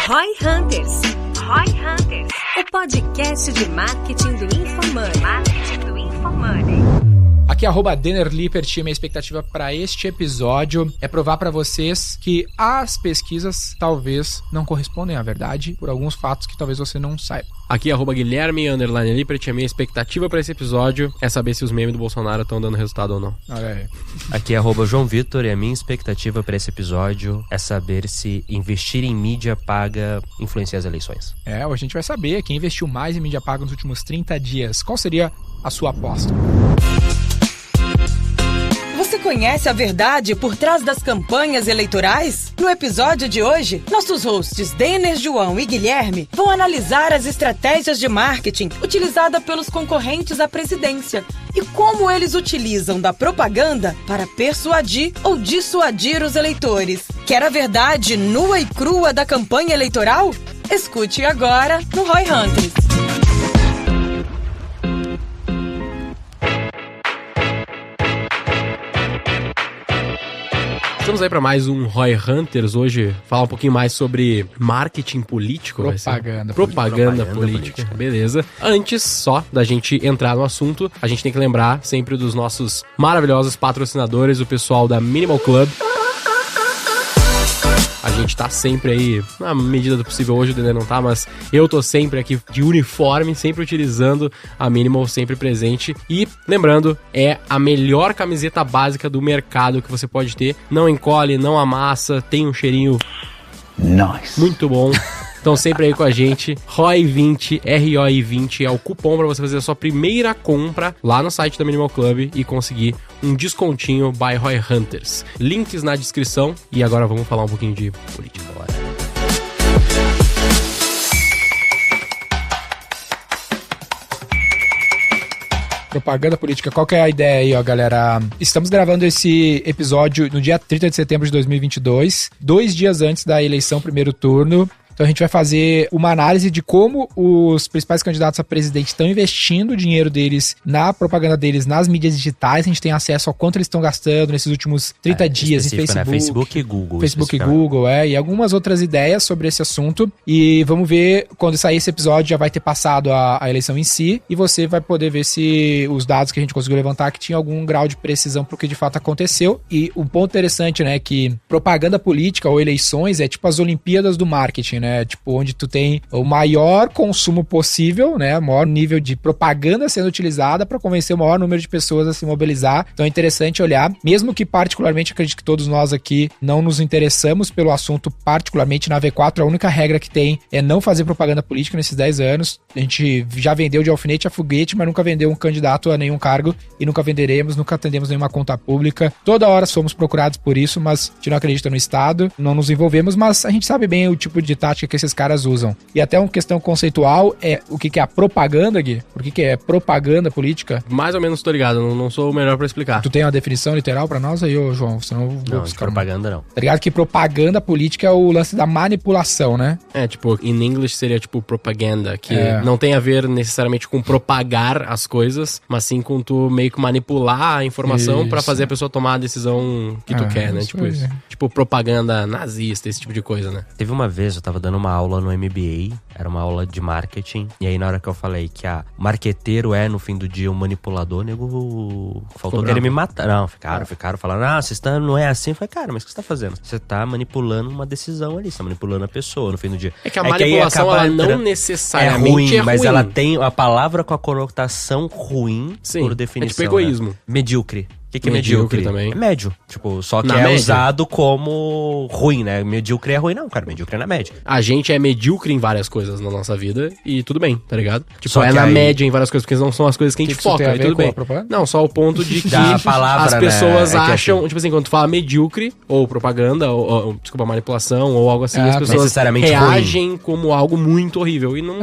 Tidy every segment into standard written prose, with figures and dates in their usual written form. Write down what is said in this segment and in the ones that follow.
Roy Hunters. Roy Hunters. O podcast de marketing do InfoMoney. Aqui é @DennerLippert, minha expectativa para este episódio é provar para vocês que as pesquisas talvez não correspondem à verdade por alguns fatos que talvez você não saiba. Aqui é @Guilherme_Lippert, a minha expectativa para esse episódio é saber se os memes do Bolsonaro estão dando resultado ou não. Olha aí. Aqui é @João Vitor e a minha expectativa para esse episódio é saber se investir em mídia paga influencia as eleições. Hoje a gente vai saber quem investiu mais em mídia paga nos últimos 30 dias. Qual seria a sua aposta? Você conhece a verdade por trás das campanhas eleitorais? No episódio de hoje, nossos hosts Denner, João e Guilherme vão analisar as estratégias de marketing utilizadas pelos concorrentes à presidência e como eles utilizam da propaganda para persuadir ou dissuadir os eleitores. Quer a verdade nua e crua da campanha eleitoral? Escute agora no Roy Hunters. Estamos aí para mais um Roy Hunters. Hoje falar um pouquinho mais sobre marketing político. Propaganda política. Beleza. Antes só da gente entrar no assunto, a gente tem que lembrar sempre dos nossos maravilhosos patrocinadores, o pessoal da Minimal Club. A gente tá sempre aí, na medida do possível, hoje o Denner não tá, mas eu tô sempre aqui de uniforme, sempre utilizando a Minimal, sempre presente. E, lembrando, é a melhor camiseta básica do mercado que você pode ter. Não encolhe, não amassa, tem um cheirinho muito bom. Então sempre aí com a gente, ROI20, ROI20 é o cupom para você fazer a sua primeira compra lá no site da Minimal Club e conseguir um descontinho by Roy Hunters. Links na descrição e agora vamos falar um pouquinho de política agora. Propaganda política, qual que é a ideia aí, ó, galera? Estamos gravando esse episódio no dia 30 de setembro de 2022, 2 dias antes da eleição primeiro turno. Então a gente vai fazer uma análise de como os principais candidatos a presidente estão investindo o dinheiro deles na propaganda deles nas mídias digitais. A gente tem acesso ao quanto eles estão gastando nesses últimos 30 dias em Facebook. Né? Facebook e Google. Facebook e Google, e algumas outras ideias sobre esse assunto. E vamos ver, quando sair esse episódio, já vai ter passado a eleição em si. E você vai poder ver se os dados que a gente conseguiu levantar que tinha algum grau de precisão pro que de fato aconteceu. E um ponto interessante, né, que propaganda política ou eleições é tipo as Olimpíadas do marketing, né? Tipo, onde tu tem o maior consumo possível, né? O maior nível de propaganda sendo utilizada para convencer o maior número de pessoas a se mobilizar. Então é interessante olhar, mesmo que particularmente acredito que todos nós aqui não nos interessamos pelo assunto, particularmente na V4, a única regra que tem é não fazer propaganda política nesses 10 anos. A gente já vendeu de alfinete a foguete, mas nunca vendeu um candidato a nenhum cargo e nunca venderemos, nunca atendemos nenhuma conta pública. Toda hora somos procurados por isso, mas a gente não acredita no Estado, não nos envolvemos, mas a gente sabe bem o tipo de tática que esses caras usam. E até uma questão conceitual é o que é a propaganda, Gui? Por que é propaganda política? Mais ou menos tô ligado, não sou o melhor pra explicar. Tu tem uma definição literal pra nós aí, ô João? Senão eu vou buscar propaganda não. Tá ligado que propaganda política é o lance da manipulação, né? Tipo, em inglês seria tipo propaganda, que não tem a ver necessariamente com propagar as coisas, mas sim com tu meio que manipular a informação pra fazer a pessoa tomar a decisão que tu quer, né? Tipo isso. Tipo propaganda nazista, esse tipo de coisa, né? Teve uma vez, eu tava dando uma aula no MBA, era uma aula de marketing, e aí na hora que eu falei que o marqueteiro no fim do dia, um manipulador, o nego faltou querer me matar. Não, ficaram falando, vocês não é assim. Eu falei, cara, mas o que você tá fazendo? Você tá manipulando uma decisão ali, você tá manipulando a pessoa no fim do dia. É que a manipulação, ela não necessariamente é ruim. Mas ela tem a palavra com a conotação ruim, por definição. É tipo egoísmo. Né? Medíocre. O que é medíocre também? É médio. Tipo, só que média. Usado como ruim, né? Medíocre é ruim, não, cara. Medíocre é na média. A gente é medíocre em várias coisas na nossa vida e tudo bem, tá ligado? Tipo, é na média em várias coisas, porque não são as coisas que a gente foca, e tudo bem. Não, só o ponto de que palavra, as pessoas né? acham, tipo assim, quando tu fala medíocre, ou propaganda, ou desculpa, manipulação, ou algo assim, as pessoas reagem ruim. Como algo muito horrível. E não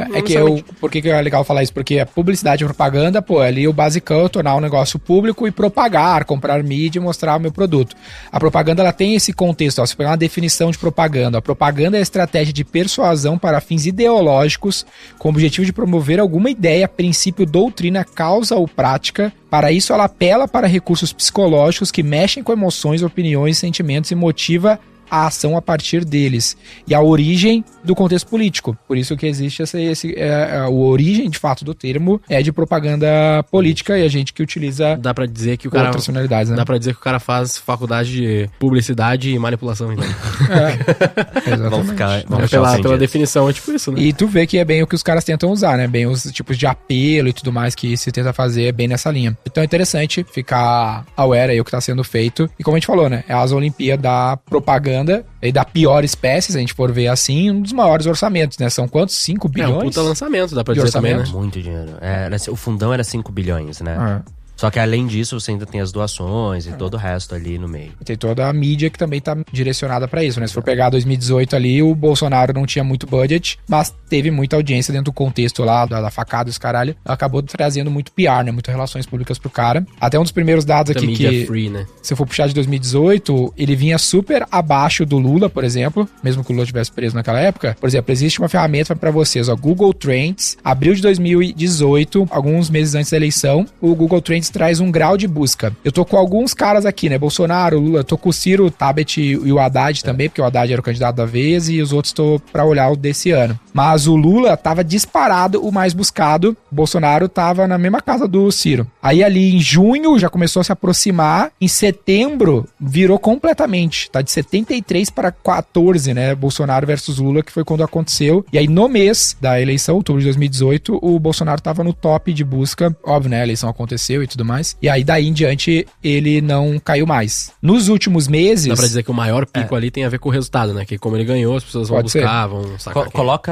por que é legal falar isso? Porque a publicidade e propaganda, ali o basicão é tornar um negócio público e propagar, comprar mídia e mostrar o meu produto. A propaganda, ela tem esse contexto, você pegar uma definição de propaganda. A propaganda é a estratégia de persuasão para fins ideológicos com o objetivo de promover alguma ideia, princípio, doutrina, causa ou prática. Para isso, ela apela para recursos psicológicos que mexem com emoções, opiniões, sentimentos e motiva a ação a partir deles. E a origem do contexto político. Por isso que existe a origem, de fato, do termo é de propaganda política e a gente que utiliza Dá pra dizer que o cara... outras finalidades, né? Dá pra dizer que o cara faz faculdade de publicidade e manipulação, então. Exatamente. Pela definição, é tipo isso, né? E tu vê que é bem o que os caras tentam usar, né? Bem os tipos de apelo e tudo mais que se tenta fazer é bem nessa linha. Então é interessante ficar aware aí o que tá sendo feito. E como a gente falou, né? É as Olimpíadas da propaganda e da pior espécie, se a gente for ver assim, um dos maiores orçamentos, né? São quantos? 5 bilhões? É um puta lançamento, dá pra de dizer também, né? orçamento. Muito dinheiro. O fundão era 5 bilhões, né? Só que além disso, você ainda tem as doações e todo o resto ali no meio. Tem toda a mídia que também tá direcionada pra isso, né? Se for pegar 2018 ali, o Bolsonaro não tinha muito budget, mas teve muita audiência dentro do contexto lá, da facada dos caralho. Acabou trazendo muito PR, né? Muitas relações públicas pro cara. Até um dos primeiros dados aqui que... free, né? Se eu for puxar de 2018, ele vinha super abaixo do Lula, por exemplo, mesmo que o Lula estivesse preso naquela época. Por exemplo, existe uma ferramenta pra vocês, ó, Google Trends, abril de 2018, alguns meses antes da eleição, o Google Trends traz um grau de busca. Eu tô com alguns caras aqui, né? Bolsonaro, Lula, tô com o Ciro, o Tabet e o Haddad também, porque o Haddad era o candidato da vez e os outros tô pra olhar o desse ano. Mas o Lula tava disparado o mais buscado, o Bolsonaro tava na mesma casa do Ciro. Aí ali em junho já começou a se aproximar, em setembro virou completamente, tá de 73 para 14, né? Bolsonaro versus Lula, que foi quando aconteceu. E aí no mês da eleição, outubro de 2018, o Bolsonaro tava no top de busca, óbvio, né? A eleição aconteceu e tudo mais. E aí daí em diante ele não caiu mais. Nos últimos meses... Dá pra dizer que o maior pico ali tem a ver com o resultado, né? Que como ele ganhou, as pessoas vão buscar, vão sacar. Coloca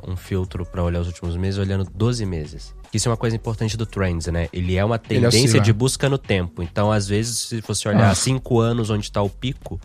um filtro pra olhar os últimos meses, olhando 12 meses. Isso é uma coisa importante do Trends, né? Ele é uma tendência de busca no tempo. Então, às vezes, se você olhar 5 anos onde tá o pico,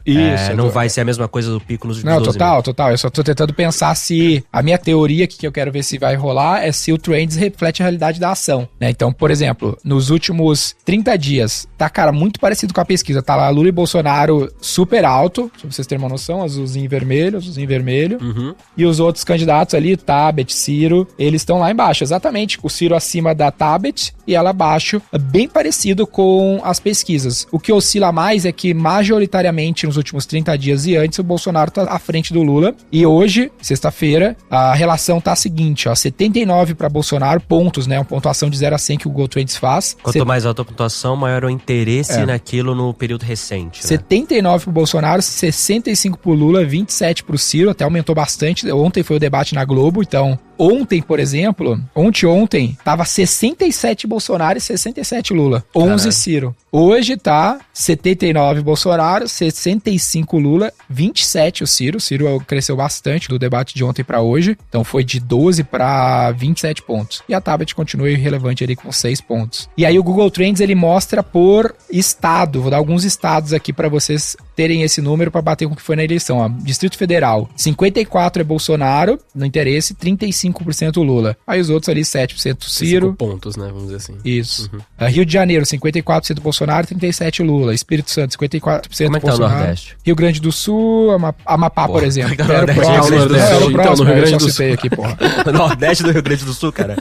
não vai ser a mesma coisa do pico nos últimos 12 meses. Total. Eu só tô tentando pensar se... A minha teoria que eu quero ver se vai rolar é se o Trends reflete a realidade da ação, né? Então, por exemplo, nos últimos 30 dias, tá, cara, muito parecido com a pesquisa. Tá lá Lula e Bolsonaro super alto, pra vocês terem uma noção, azulzinho e vermelho. E os outros candidatos ali, Tabet, Ciro, eles estão lá embaixo. Exatamente, o Ciro acima da Tabet e ela abaixo, bem parecido com as pesquisas. O que oscila mais é que majoritariamente nos últimos 30 dias e antes o Bolsonaro tá à frente do Lula. E hoje, sexta-feira, a relação tá a seguinte, ó, 79 para Bolsonaro, pontos, né, uma pontuação de 0 a 100 que o Google Trends faz. Quanto mais alta a pontuação, maior o interesse naquilo no período recente, né? 79 pro Bolsonaro, 65 pro Lula, 27 pro Ciro, até aumentou bastante. Ontem foi o debate na Globo, então ontem, por exemplo, ontem, tava 67 Bolsonaro e 67 Lula. 11 Ciro. Hoje tá 79 Bolsonaro, 65 Lula, 27 o Ciro. O Ciro cresceu bastante do debate de ontem pra hoje. Então foi de 12 para 27 pontos. E a Tabet continua irrelevante ali com 6 pontos. E aí o Google Trends, ele mostra por estado. Vou dar alguns estados aqui pra vocês terem esse número pra bater com o que foi na eleição. Ó. Distrito Federal, 54 é Bolsonaro, no interesse, 35% Lula. Aí os outros ali, 7% Ciro. 5 pontos, né? Vamos dizer assim. Isso. Rio de Janeiro, 54% Bolsonaro, 37% Lula. Espírito Santo, 54% Como é que Bolsonaro. tá o Nordeste? Rio Grande do Sul, Amapá, por exemplo. Tá no Era o Nordeste, próximo. Rio Grande do Era Sul. o Então, próximo, no Rio eu Grande só do citei aqui, porra. Nordeste do Rio Grande do Sul, cara.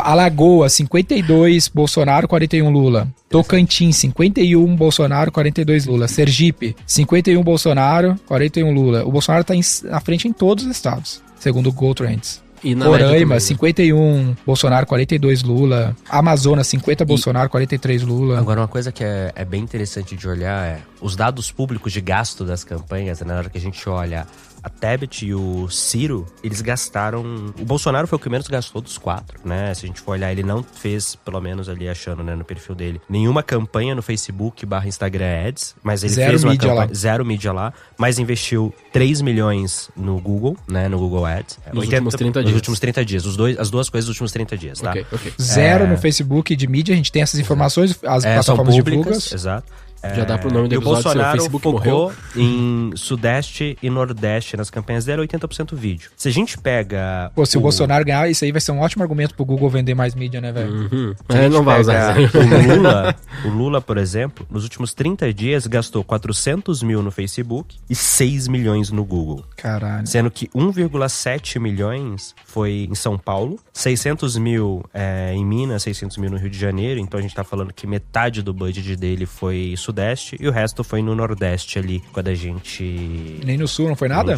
Alagoas, 52 Bolsonaro, 41 Lula. Tocantins, 51 Bolsonaro, 42 Lula. Sergipe, 51 Bolsonaro, 41 Lula. O Bolsonaro tá na frente em todos os estados, segundo o Google Trends. E na Roraima, 51 Bolsonaro, 42 Lula. Amazonas, 50 Bolsonaro, 43 Lula. Agora, uma coisa que é bem interessante de olhar é os dados públicos de gasto das campanhas, né? Na hora que a gente olha a Tabet e o Ciro, eles gastaram... O Bolsonaro foi o que menos gastou dos 4, né? Se a gente for olhar, ele não fez, pelo menos ali achando, né, no perfil dele, nenhuma campanha no Facebook / Instagram Ads, mas ele fez uma campanha... Zero mídia lá, mas investiu 3 milhões no Google, né, no Google Ads. Nos últimos 30 dias. Nos últimos 30 dias. As duas coisas dos últimos 30 dias, tá? Ok. Zero no Facebook de mídia, a gente tem essas informações, as plataformas são públicas, divulgas. Exato. Já dá pro nome do episódio, e o Bolsonaro seu Facebook focou morreu. em Sudeste e Nordeste nas campanhas dele, 80% vídeo. Se a gente pega... Pô, se o Bolsonaro ganhar, isso aí vai ser um ótimo argumento pro Google vender mais mídia, né, velho? Não vai usar. O Lula, por exemplo, nos últimos 30 dias gastou 400 mil no Facebook e 6 milhões no Google. Caralho. Sendo que 1,7 milhões foi em São Paulo, 600 mil em Minas, 600 mil no Rio de Janeiro. Então a gente tá falando que metade do budget dele foi Sudeste Sudeste e o resto foi no Nordeste ali, quando a gente... Nem no Sul não foi nada?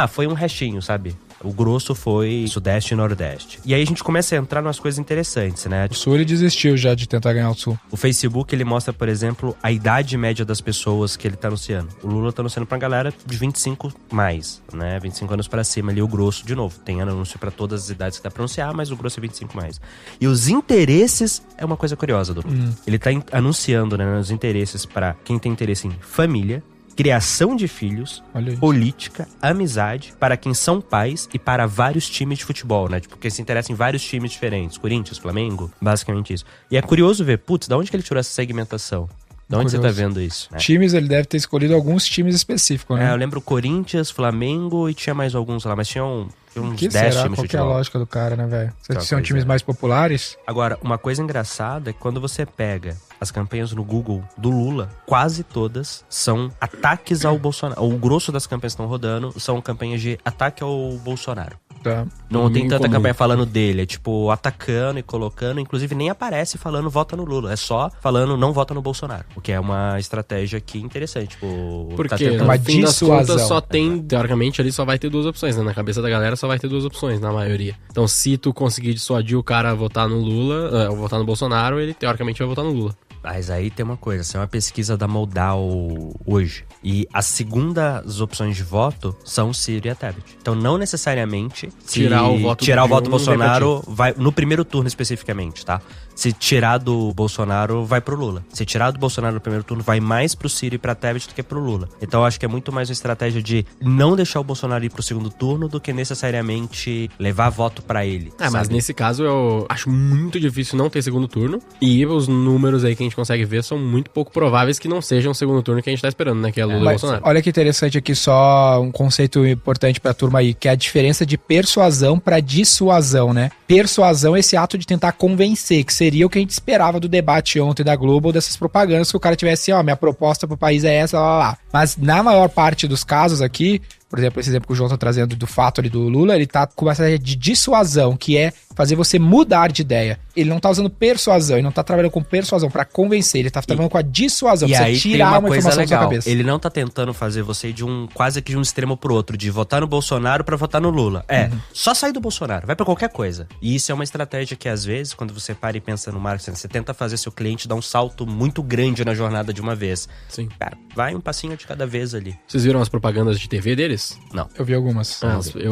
Foi um restinho, sabe? O grosso foi Sudeste e Nordeste. E aí a gente começa a entrar nas coisas interessantes, né? O Sul ele desistiu já de tentar ganhar o Sul. O Facebook, ele mostra, por exemplo, a idade média das pessoas que ele tá anunciando. O Lula tá anunciando pra galera de 25 mais, né? 25 anos pra cima ali, o grosso, de novo. Tem anúncio pra todas as idades que dá pra anunciar, mas o grosso é 25 mais. E os interesses é uma coisa curiosa do Lula. Ele tá anunciando, né, os interesses pra quem tem interesse em família, criação de filhos, política, amizade, para quem são pais e para vários times de futebol, né? Tipo, que se interessa em vários times diferentes. Corinthians, Flamengo, basicamente isso. E é curioso ver, da onde que ele tirou essa segmentação? De onde você tá vendo isso? Né? Times, ele deve ter escolhido alguns times específicos, né? Eu lembro Corinthians, Flamengo e tinha mais alguns lá, mas tinha uns 10 times de futebol. Qual que é a lógica do cara, né, velho? São times mais populares? Agora, uma coisa engraçada é que quando você pega as campanhas no Google do Lula, quase todas são ataques ao Bolsonaro. O grosso das campanhas que estão rodando são campanhas de ataque ao Bolsonaro. Tá. Não tem tanta campanha falando dele, é tipo atacando e colocando, inclusive nem aparece falando vota no Lula, é só falando não vota no Bolsonaro, o que é uma estratégia aqui interessante, tipo... Porque no fim das contas só tem, teoricamente ali só vai ter duas opções, né? Na cabeça da galera só vai ter duas opções, na maioria. Então se tu conseguir dissuadir o cara a votar no Lula, ou votar no Bolsonaro, ele teoricamente vai votar no Lula. Mas aí tem uma coisa, essa é uma pesquisa da Moldau hoje. E as segundas opções de voto são Ciro e a Tebet. Então não necessariamente tirar o voto do Bolsonaro vai no primeiro turno especificamente, tá? Se tirar do Bolsonaro, vai pro Lula. Se tirar do Bolsonaro no primeiro turno, vai mais pro Ciro e pra Tebet do que pro Lula. Então eu acho que é muito mais uma estratégia de não deixar o Bolsonaro ir pro segundo turno do que necessariamente levar voto pra ele. Mas nesse caso eu acho muito difícil não ter segundo turno. E os números aí que a gente consegue ver são muito pouco prováveis que não sejam o segundo turno que a gente tá esperando, né? Que é Lula e Bolsonaro. Olha que interessante aqui, só um conceito importante pra turma aí, que é a diferença de persuasão pra dissuasão, né? Persuasão é esse ato de tentar convencer, que seria o que a gente esperava do debate ontem da Globo, dessas propagandas, que o cara tivesse, minha proposta pro país é essa, lá. Mas na maior parte dos casos aqui, por exemplo, esse exemplo que o João tá trazendo do fato ali do Lula, ele tá com uma estratégia de dissuasão, que é fazer você mudar de ideia. Ele não tá usando persuasão, ele não tá trabalhando com persuasão pra convencer, ele tá trabalhando com a dissuasão, pra você tirar uma informação da sua cabeça. Ele não tá tentando fazer você ir quase que de um extremo pro outro, de votar no Bolsonaro pra votar no Lula. Só sair do Bolsonaro, vai pra qualquer coisa. E isso é uma estratégia que, às vezes, quando você para e pensa no marketing, você tenta fazer seu cliente dar um salto muito grande na jornada de uma vez. Sim. Cara, vai um passinho de cada vez ali. Vocês viram as propagandas de TV deles? Não. Eu vi algumas.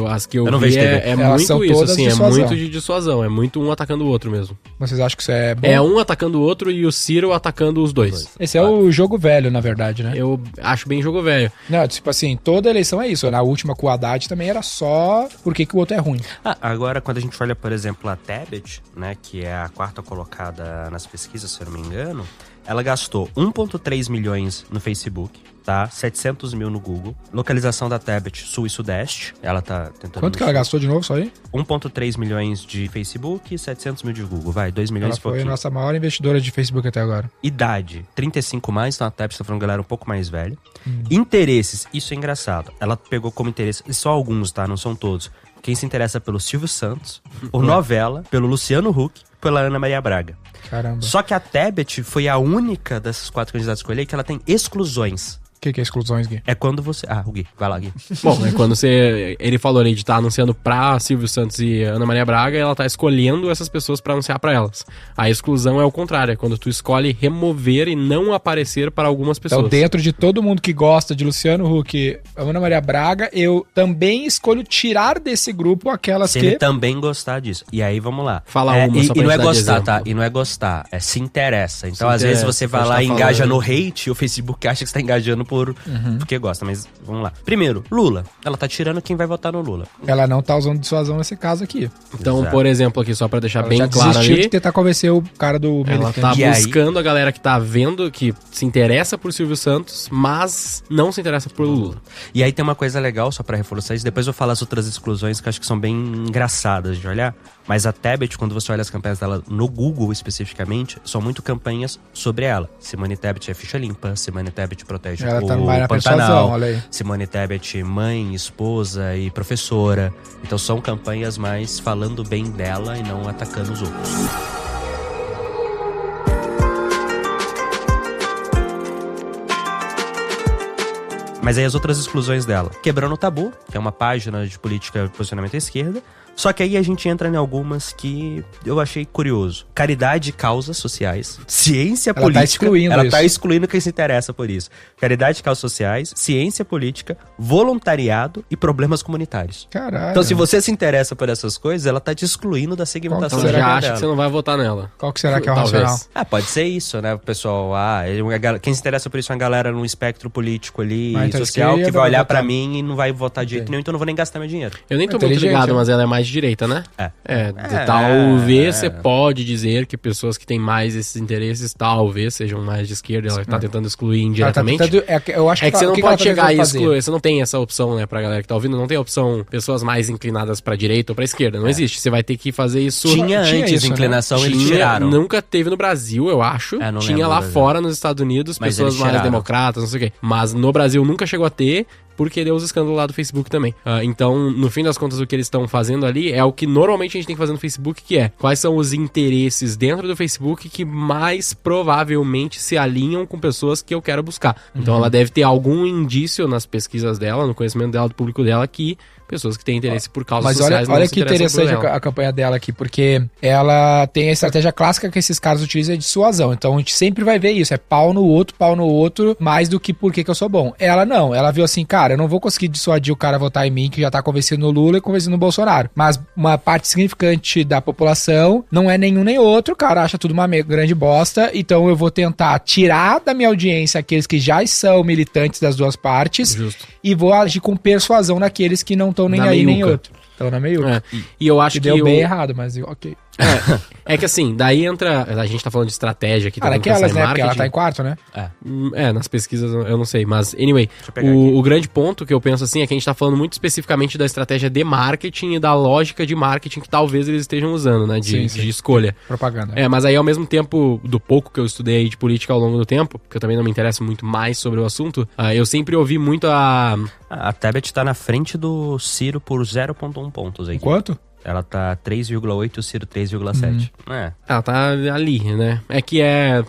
As que eu não vi vejo TV. É muito isso, assim, é muito de dissuasão, é muito um atacando o outro mesmo. Vocês acham que isso é bom? É um atacando o outro e o Ciro atacando os dois. Esse é o jogo velho, na verdade, né? Eu acho bem jogo velho. Não, tipo assim, toda eleição é isso. Na última com o Haddad também era só porque que o outro é ruim. Agora, quando a gente olha, por exemplo, a Tebet, né, que é a quarta colocada nas pesquisas, se eu não me engano, ela gastou 1,3 milhões no Facebook, tá? 700 mil no Google. Localização da Tebet, Sul e Sudeste. Ela tá tentando... Quanto que ela gastou de novo, só aí? 1,3 milhões de Facebook e 700 mil de Google. Vai, 2 milhões e pouquinho. Ela foi a nossa maior investidora de Facebook até agora. Idade, 35 mais, então a Tebet tá falando galera um pouco mais velha. Interesses, isso é engraçado. Ela pegou como interesse, e só alguns, tá? Não são todos. Quem se interessa pelo Silvio Santos, por novela, pelo Luciano Huck, pela Ana Maria Braga. Caramba. Só que a Tebet foi a única dessas 4 candidatas que eu olhei que ela tem exclusões. O que é exclusões, Gui? É quando você... o Gui. Vai lá, Gui. Bom, é quando você... Ele falou ali de estar anunciando pra Silvio Santos e Ana Maria Braga, e ela tá escolhendo essas pessoas pra anunciar pra elas. A exclusão é o contrário, é quando tu escolhe remover e não aparecer para algumas pessoas. Então, dentro de todo mundo que gosta de Luciano Huck, Ana Maria Braga, eu também escolho tirar desse grupo aquelas se que... ele também gostar disso. E aí, vamos lá. Fala uma só pra e não é dar gostar, exemplo. tá? E não é gostar, é se interessa. Então, às vezes, você vai lá e engaja no hate, e o Facebook acha que você tá engajando porque gosta, mas vamos lá. Primeiro, Lula. Ela tá tirando quem vai votar no Lula. Ela não tá usando dissuasão nesse caso aqui. Então, Exato. por exemplo, aqui, só pra deixar Ela bem já claro desistiu ali... de tentar convencer o cara do Ela militante. tá E buscando a galera que tá vendo, que se interessa por Silvio Santos, mas não se interessa por Lula. E aí tem uma coisa legal, só pra reforçar isso, depois eu vou falar as outras exclusões que eu acho que são bem engraçadas de olhar, mas a Tebet, quando você olha as campanhas dela no Google especificamente, são muito campanhas sobre ela. Simone Tebet é ficha limpa, Simone Tebet protege Ela o tá na Pantanal, persuasão, olha aí. Simone Tebet mãe, esposa e professora. Então são campanhas mais falando bem dela e não atacando os outros. Mas aí as outras exclusões dela. Quebrando o Tabu, que é uma página de política de posicionamento à esquerda. Só que aí a gente entra em algumas que eu achei curioso. Caridade e causas sociais. Ciência política. Tá excluindo ela isso. tá excluindo quem se interessa por isso. Caridade e causas sociais, ciência política, voluntariado e problemas comunitários. Caralho. Então, se você se interessa por essas coisas, ela tá te excluindo da segmentação Qual Então que já será acha que você não vai votar nela. Qual que será que é o Talvez. racional? Ah, pode ser isso, né, pessoal? Quem se interessa por isso é uma galera num espectro político ali, Mas então social, esquerda que vai vai olhar votar. pra mim e não vai votar de jeito nenhum, então eu não vou nem gastar meu dinheiro. Eu nem tô muito Inteligente, ligado, né? mas ela é mais de direita, né? É. Talvez você pode dizer que pessoas que têm mais esses interesses talvez sejam mais de esquerda. Ela tá tentando excluir indiretamente. Eu acho É que você não pode chegar e fazer. excluir. Você não tem essa opção, né, pra galera que tá ouvindo. Não tem a opção pessoas mais inclinadas pra direita ou pra esquerda. Não existe. Você vai ter que fazer isso. Tinha Tinha antes isso, né? inclinação, eles tiraram. Nunca teve no Brasil, eu acho. Não Tinha lembro lá do Brasil. fora nos Estados Unidos, Mas pessoas eles mais tiraram. democratas, não sei o quê. Mas no Brasil nunca chegou a ter. Porque deu os escândalos lá do Facebook também. Então, no fim das contas, o que eles estão fazendo ali é o que normalmente a gente tem que fazer no Facebook, que é quais são os interesses dentro do Facebook que mais provavelmente se alinham com pessoas que eu quero buscar. Então, ela deve ter algum indício nas pesquisas dela, no conhecimento dela, do público dela, que pessoas que têm interesse por causas Mas sociais olha não se que interessam por interessante ela. a campanha dela aqui, porque ela tem a estratégia clássica que esses caras utilizam de dissuasão. Então a gente sempre vai ver isso, é pau no outro, mais do que por que eu sou bom. Ela não, ela viu assim, cara, eu não vou conseguir dissuadir o cara a votar em mim, que já tá convencendo no Lula e convencendo no Bolsonaro. Mas uma parte significante da população não é nenhum nem outro, o cara acha tudo uma grande bosta, então eu vou tentar tirar da minha audiência aqueles que já são militantes das duas partes. Justo. E vou agir com persuasão naqueles que não estão nem Na aí nem meiuca. outro. Estão na meiuca. E eu acho Que que deu bem errado, mas ok. É que assim, daí entra. A gente tá falando de estratégia aqui, Cara, tentando pensar aquelas, em né? Porque ela marketing. tá em quarto, né? Nas pesquisas eu não sei, mas anyway, pegar aqui. o grande ponto que eu penso assim é que a gente tá falando muito especificamente da estratégia de marketing e da lógica de marketing que talvez eles estejam usando, né, Sim. de escolha. Propaganda. Mas aí ao mesmo tempo, do pouco que eu estudei aí de política ao longo do tempo, porque eu também não me interesso muito mais sobre o assunto, eu sempre ouvi muito A Tebet tá na frente do Ciro por 0,1 pontos aí. Quanto? Ela tá 3,8, o Ciro 3,7. Ela tá ali, né? É que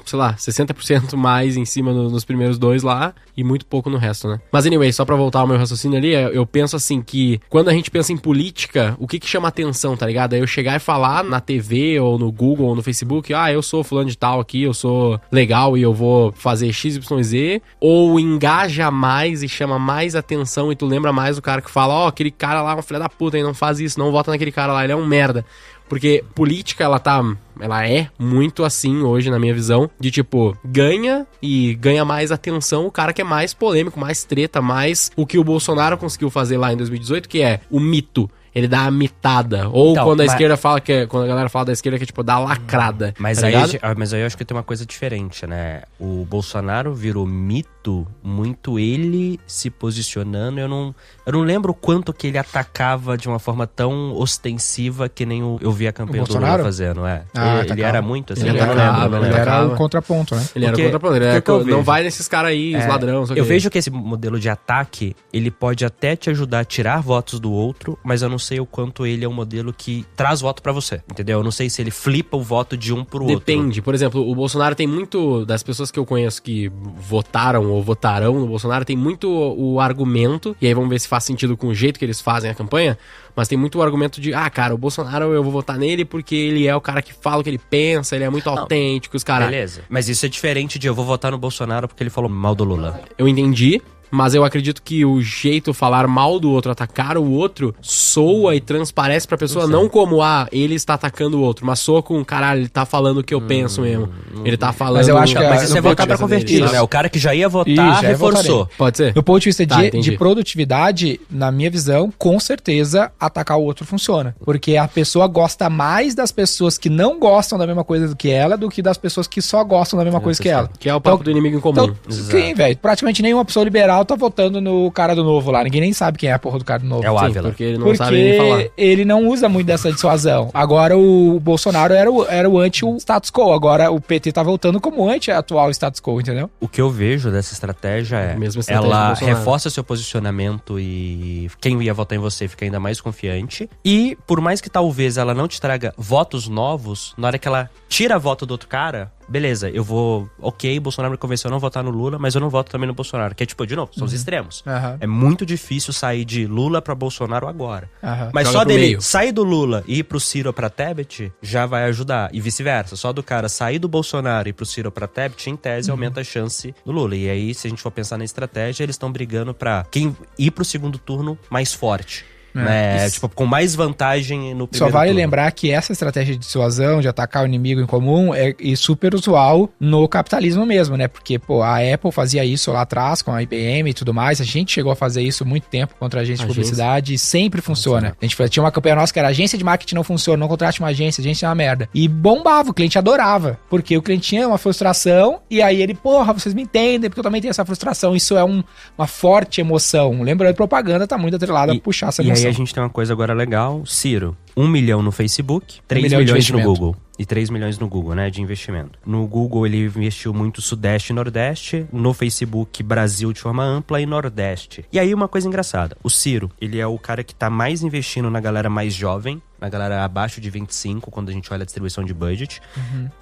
sei lá, 60% mais em cima nos primeiros dois lá e muito pouco no resto, né? Mas anyway, só pra voltar ao meu raciocínio ali, eu penso assim que quando a gente pensa em política, o que chama atenção, tá ligado? É eu chegar e falar na TV ou no Google ou no Facebook, eu sou fulano de tal aqui, eu sou legal e eu vou fazer XYZ, ou engaja mais e chama mais atenção e tu lembra mais do cara que fala, aquele cara lá é um filho da puta, hein? Não faz isso, não vota naquele cara lá, ele é um merda. Porque política, ela é muito assim hoje, na minha visão, de tipo, ganha mais atenção o cara que é mais polêmico, mais treta, mais o que o Bolsonaro conseguiu fazer lá em 2018, que é o mito. Ele dá a mitada. Ou Então, quando a esquerda fala quando a galera fala da esquerda que é tipo, dá lacrada. Mas, tá aí, ligado? mas aí eu acho que tem uma coisa diferente, né? O Bolsonaro virou mito, muito ele se posicionando. Eu não lembro o quanto que ele atacava de uma forma tão ostensiva que nem eu vi a campanha do Lula Bolsonaro? fazendo, ele atacava. era muito assim, Ele eu não atacava, lembro. Ele ele era atacava. o contraponto, né? Ele era Porque- contra ele porque eu não vejo. vai nesses caras aí, os ladrões. Eu vejo que esse modelo de ataque, ele pode até te ajudar a tirar votos do outro, mas eu não sei o quanto ele é um modelo que traz voto pra você, entendeu? Eu não sei se ele flipa o voto de um pro outro. Depende. Por exemplo, o Bolsonaro tem muito... Das pessoas que eu conheço que votaram ou votarão no Bolsonaro, tem muito o argumento, e aí vamos ver se faz sentido com o jeito que eles fazem a campanha, mas tem muito o argumento de, cara, o Bolsonaro eu vou votar nele porque ele é o cara que fala o que ele pensa, ele é muito autêntico, os caras... Beleza. Mas isso é diferente de eu vou votar no Bolsonaro porque ele falou mal do Lula. Eu entendi, mas eu acredito que o jeito falar mal do outro, atacar o outro, soa e transparece pra pessoa não como, ele está atacando o outro, mas soa com, caralho, ele tá falando o que eu penso mesmo. Ele tá falando... Mas eu acho que Mas isso é no votar ponto pra de vista convertido, dele, né? O cara que já ia votar, Isso, já reforçou. votaria. Pode ser? Do ponto de vista Tá, entendi. de produtividade, na minha visão, com certeza, atacar o outro funciona. Porque a pessoa gosta mais das pessoas que não gostam da mesma coisa do que ela, do que das pessoas que só gostam da mesma coisa que ela. Que é o papo do inimigo em comum. Então, quem, velho? Praticamente nenhuma pessoa liberal tá votando no cara do Novo lá. Ninguém nem sabe quem é a porra do cara do Novo. É o Sim, Ávila. porque ele não sabe nem falar. Porque ele não usa muito dessa dissuasão. Agora o Bolsonaro era o anti-status quo. Agora o PT tá voltando como anti-atual status quo, entendeu? O que eu vejo dessa estratégia é, Mesma estratégia do ela Bolsonaro. reforça seu posicionamento e quem ia votar em você fica ainda mais confiante. E por mais que talvez ela não te traga votos novos, na hora que ela tira voto do outro cara, beleza, eu vou... Ok, Bolsonaro me convenceu a não votar no Lula, mas eu não voto também no Bolsonaro. Que é tipo, de novo, são os extremos. É muito difícil sair de Lula pra Bolsonaro agora. Mas Joga só pro dele meio. sair do Lula e ir pro Ciro ou pra Tebet, já vai ajudar. E vice-versa. Só do cara sair do Bolsonaro e ir pro Ciro ou pra Tebet, em tese, aumenta a chance do Lula. E aí, se a gente for pensar na estratégia, eles estão brigando pra quem ir pro segundo turno mais forte. Né? Tipo, com mais vantagem no primeiro Só vale turno. lembrar que essa estratégia de dissuasão, de atacar o inimigo em comum, é super usual no capitalismo mesmo, né? Porque, pô, a Apple fazia isso lá atrás com a IBM e tudo mais. A gente chegou a fazer isso muito tempo contra a agência de publicidade e sempre funciona. A gente tinha uma campanha nossa que era agência de marketing não funciona, não contrate uma agência é uma merda. E bombava, o cliente adorava. Porque o cliente tinha uma frustração e aí ele, porra, vocês me entendem, porque eu também tenho essa frustração. Isso é uma forte emoção. Lembrando, propaganda tá muito atrelada a puxar essa emoção. E aí a gente tem uma coisa agora legal. Ciro, 1 milhão no Facebook, 3 milhão de milhões no investimento. Google. E 3 milhões no Google, né, de investimento. No Google ele investiu muito Sudeste e Nordeste. No Facebook, Brasil de forma ampla e Nordeste. E aí uma coisa engraçada. O Ciro, ele é o cara que tá mais investindo na galera mais jovem. Na galera abaixo de 25, quando a gente olha a distribuição de budget.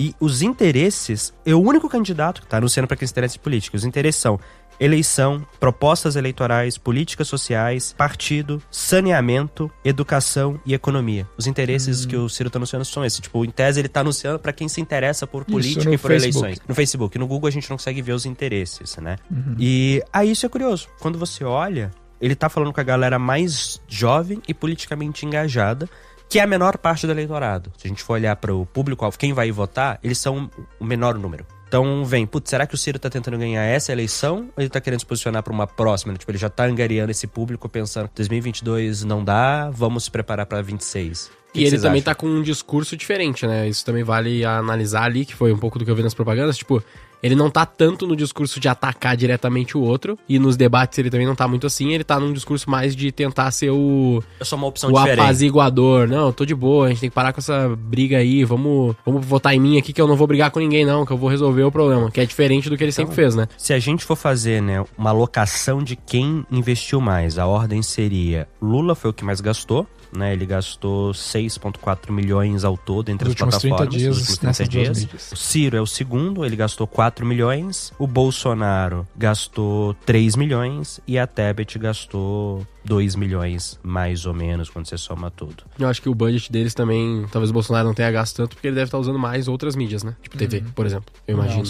E os interesses, é o único candidato que tá anunciando para aqueles interesses políticos. Os interesses são eleição, propostas eleitorais, políticas sociais, partido, saneamento, educação e economia. Os interesses que o Ciro tá anunciando são esses. Tipo, em tese ele tá anunciando pra quem se interessa por política e por eleições. No Facebook. No Google a gente não consegue ver os interesses, né? E aí isso é curioso. Quando você olha, ele tá falando com a galera mais jovem e politicamente engajada, que é a menor parte do eleitorado. Se a gente for olhar pro público-alvo, quem vai votar, eles são o menor número. Então vem, putz, será que o Ciro tá tentando ganhar essa eleição ou ele tá querendo se posicionar pra uma próxima? Tipo, ele já tá angariando esse público pensando, 2022 não dá, vamos se preparar pra 26. E ele também tá com um discurso diferente, né? Isso também vale analisar ali, que foi um pouco do que eu vi nas propagandas. Tipo, ele não tá tanto no discurso de atacar diretamente o outro. E nos debates ele também não tá muito assim. Ele tá num discurso mais de tentar ser Eu sou uma opção o diferente. apaziguador. Não, eu tô de boa, a gente tem que parar com essa briga aí. Vamos votar em mim aqui que eu não vou brigar com ninguém não, que eu vou resolver o problema. Que é diferente do que ele sempre fez, né? Se a gente for fazer, né, uma alocação de quem investiu mais, a ordem seria... Lula foi o que mais gastou, né? Ele gastou 6,4 milhões ao todo entre as plataformas. Nos últimos 30 dias dias. mídias. O Ciro é o segundo, ele gastou 4 milhões. O Bolsonaro gastou 3 milhões. E a Tebet gastou 2 milhões, mais ou menos, quando você soma tudo. Eu acho que o budget deles também, talvez o Bolsonaro não tenha gasto tanto, porque ele deve estar usando mais outras mídias, né? Tipo TV, por exemplo. Eu imagino.